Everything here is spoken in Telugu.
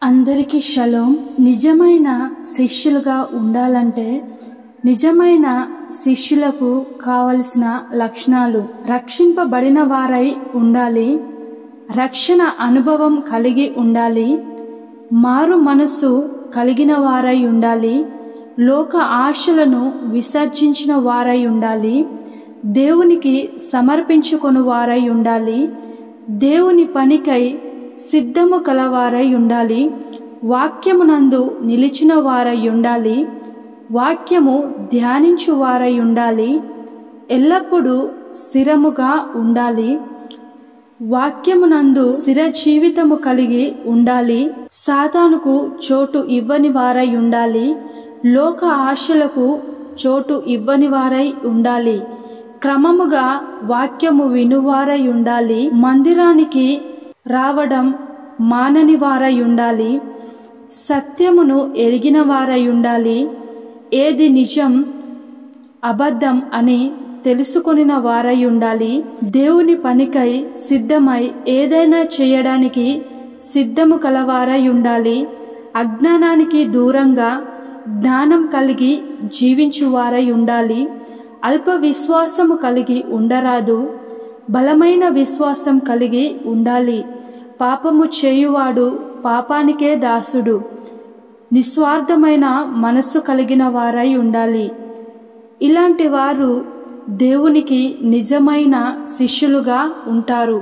అందరికీ షలోం. నిజమైన శిష్యులుగా ఉండాలంటే నిజమైన శిష్యులకు కావలసిన లక్షణాలు: రక్షింపబడిన వారై ఉండాలి, రక్షణ అనుభవం కలిగి ఉండాలి, మారు మనసు కలిగిన వారై ఉండాలి, లోక ఆశలను విసర్జించిన వారై ఉండాలి, దేవునికి సమర్పించుకొని వారై ఉండాలి, దేవుని పనికై సిద్ధము కలవారై ఉండాలి, వాక్యమునందు నిలిచిన వారై ఉండాలి, వాక్యము ధ్యానించు వారై ఉండాలి, ఎల్లప్పుడూ స్థిరముగా ఉండాలి, వాక్యమునందు స్థిర జీవితము కలిగి ఉండాలి, సాతానుకు చోటు ఇవ్వని వారై ఉండాలి, లోక ఆశలకు చోటు ఇవ్వని వారై ఉండాలి, క్రమముగా వాక్యము వినువారై ఉండాలి, మందిరానికి రావడం మానని వారై ఉండాలి, సత్యమును ఎరిగిన వారై ఉండాలి, ఏది నిజం అబద్ధం అని తెలుసుకొనిన వారై ఉండాలి, దేవుని పనికై సిద్ధమై ఏదైనా చేయడానికి సిద్ధము కలవారై ఉండాలి, అజ్ఞానానికి దూరంగా జ్ఞానం కలిగి జీవించువారై ఉండాలి, అల్ప విశ్వాసము కలిగి ఉండరాదు, బలమైన విశ్వాసం కలిగి ఉండాలి, పాపము చేయువాడు పాపానికే దాసుడు, నిస్వార్థమైన మనస్సు కలిగిన వారై ఉండాలి. ఇలాంటి వారు దేవునికి నిజమైన శిష్యులుగా ఉంటారు.